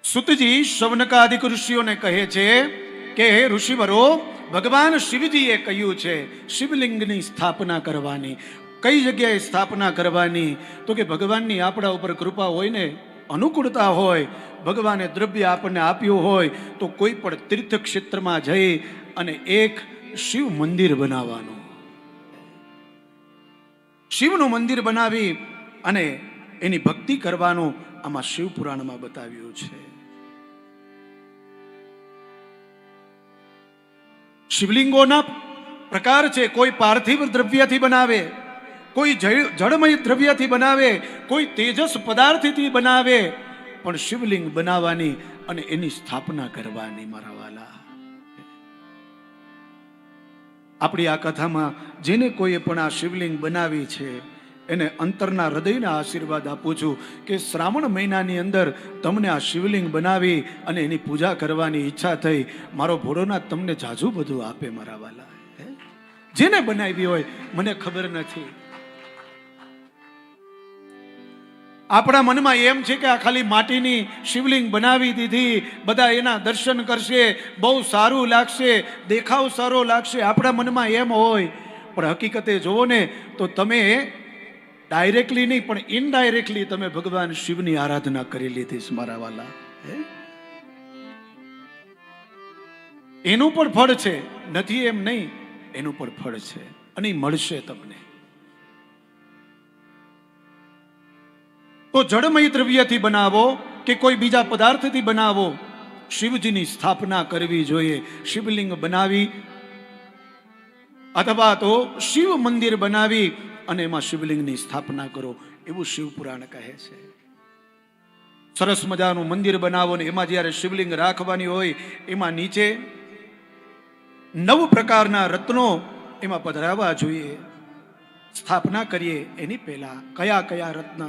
સુતજી શૌનકાદિક ઋષિઓને કહે છે કે હે ઋષિવરો, ભગવાન શિવજીએ કહ્યું છે શિવલિંગની સ્થાપના કરવાની. કઈ જગ્યાએ સ્થાપના કરવાની? તો કે ભગવાનની આપણા ઉપર કૃપા હોય ને, અનુકૂળતા હોય, ભગવાને દ્રવ્ય આપણને આપ્યું હોય તો કોઈ પણ તીર્થ ક્ષેત્રમાં જઈ અને એક શિવ મંદિર બનાવવાનું. શિવનું મંદિર બનાવી અને એની ભક્તિ કરવાનું આમાં શિવ પુરાણમાં બતાવ્યું છે. શિવલિંગોના પ્રકાર છે. કોઈ પાર્થિવ દ્રવ્યથી બનાવે, કોઈ જળમય દ્રવ્યથી બનાવે, કોઈ તેજસ પદાર્થથી બનાવે, પણ શિવલિંગ બનાવવાની અને એની સ્થાપના કરવાની. મારા વાલા, આપણી આ કથામાં જેને કોઈએ પણ આ શિવલિંગ બનાવી છે એને અંતરના હૃદયના આશીર્વાદ આપું છું કે શ્રાવણ મહિનાની અંદર તમને આ શિવલિંગ બનાવી અને એની પૂજા કરવાની ઈચ્છા થઈ. મારો ભોળોનાથ તમને જાજુ બધું આપે મારા વાલા. જેને બનાવી હોય મને ખબર નથી. આપણા મનમાં એમ છે કે આ ખાલી માટીની શિવલિંગ બનાવી દીધી, બધા એના દર્શન કરશે, બહુ સારું લાગશે, દેખાવ સારો લાગશે. આપણા મનમાં એમ હોય, પણ હકીકતે જોવો ને તો તમે ડાયરેક્ટલી નહીં પણ ઇનડાયરેક્ટલી તમે ભગવાન શિવની આરાધના કરી લીધી મારા વાલા. એનું પણ ફળ છે, નથી એમ નહીં, એનું પણ ફળ છે અને મળશે તમને. તો જળમય દ્રવ્યથી બનાવો કે કોઈ બીજા પદાર્થથી બનાવો, શિવજીની સ્થાપના કરવી જોઈએ. શિવલિંગ બનાવી અથવા તો શિવ મંદિર બનાવી અને એમાં શિવલિંગની સ્થાપના કરો, એવું શિવ પુરાણ કહે છે. સરસ મજાનું મંદિર બનાવો ને એમાં જ્યારે શિવલિંગ રાખવાની હોય એમાં નીચે 9 પ્રકારના રત્નો એમાં પધરાવવા જોઈએ. સ્થાપના કરીએ એની પહેલા કયા કયા રત્ન?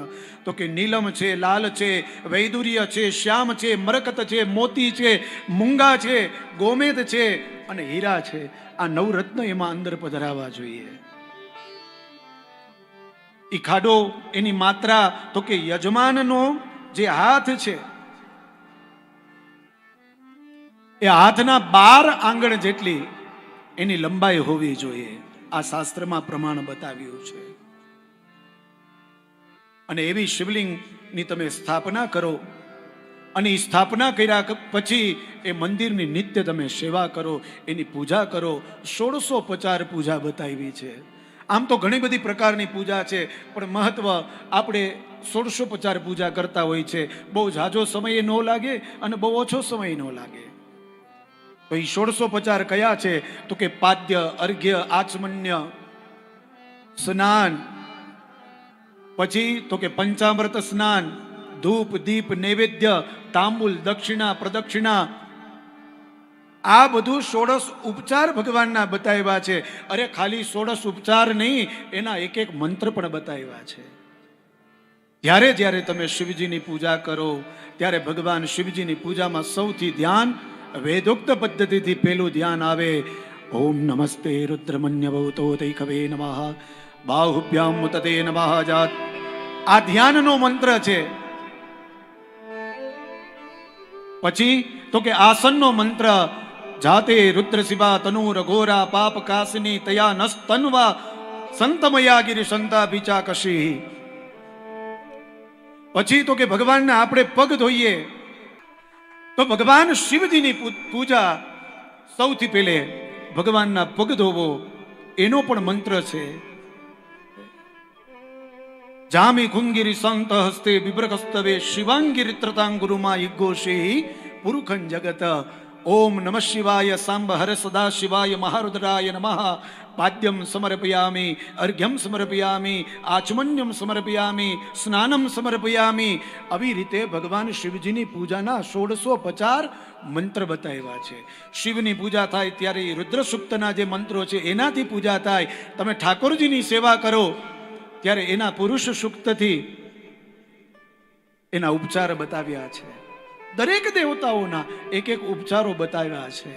તો કે નીલમ છે, લાલ છે, વૈદુર્ય છે, શ્યામ છે, મરકત છે, મોતી છે, મૂંગા છે, ગોમેદ છે અને હીરા છે. આ 9 રત્ન એમાં અંદર પધરાવવા જોઈએ. ઈ ખાડો, એની માત્રા તો કે યજમાનનો જે હાથ છે એ હાથના 12 આંગણ જેટલી એની લંબાઈ હોવી જોઈએ. આ શાસ્ત્રમાં પ્રમાણ બતાવ્યું છે. અને એવી શિવલિંગની તમે સ્થાપના કરો અને એ સ્થાપના કર્યા પછી એ મંદિરની નિત્ય તમે સેવા કરો, એની પૂજા કરો. 1650 પૂજા બતાવી છે. આમ તો ઘણી બધી પ્રકારની પૂજા છે, પણ મહત્વ આપણે 1650 પૂજા કરતા હોય છે. બહુ ઝાઝો સમય ન લાગે અને બહુ ઓછો સમય ન લાગે. તો એ 1650 કયા છે? તો કે પાદ્ય, અર્ઘ્ય, આચમન્ય, સ્નાન, પછી તો કે પંચામૃત સ્નાન, ધૂપ, દીપ, નૈવેદ્ય, તાંબુલ, દક્ષિણા, પ્રદક્ષિણા, આ બધું 16 ઉપચાર ભગવાનના બતાવ્યા છે. અરે ખાલી 16 ઉપચાર નહીં, એના એક એક મંત્ર પણ બતાવ્યા છે. જ્યારે જ્યારે તમે શિવજીની પૂજા કરો ત્યારે ભગવાન શિવજીની પૂજામાં સૌથી ધ્યાન વેદોક્ત પદ્ધતિથી પેલું ધ્યાન આવે. ઓમ નમસ્તે રુદ્રમન્ય ભૂતો તૈખવે નમઃ, બાહુભ્યામ મુતતે નમઃ જાત. આ ધ્યાનનો મંત્ર છે. પછી તો કે આસનનો મંત્ર, જાતે રુદ્ર શિવા તનુર ઘોરા પાપ કાસિની તયા નસ્તન્વા સંતમયા ગિરિ સંતા ભીચા કશી. પછી તો કે ભગવાનને આપણે પગ ધોઈએ તો ભગવાન શિવજીની પૂજા સૌથી પહેલે ભગવાનના પગ ધોવો, એનો પણ મંત્ર છે. જામી ખુંગિરી સંત હસ્તે વિભ્રકસ્તવે શિવાંગિરી ત્રતાંગુરુમા યજ્ઞોષી પુરુખં જગત. ઓમ નમઃ શિવાય સાંબ હર સદા શિવાય મહારુદ્રાય નમઃ. પાદ્યમ સમર્પયામિ, અર્ઘ્યમ સમર્પયામિ, આચમન્યમ સમર્પયામિ, સ્નાનમ સમર્પયામિ. આવી રીતે ભગવાન શિવજીની પૂજાના 1650 મંત્ર બતાવ્યા છે. શિવની પૂજા થાય ત્યારે રુદ્ર સૂક્તના જે મંત્રો છે એનાથી પૂજા થાય. તમે ઠાકોરજીની સેવા કરો ત્યારે એના પુરુષ સૂક્તથી એના ઉપચાર બતાવ્યા છે. દરેક દેવતાઓના એક એક ઉપચારો બતાવ્યા છે.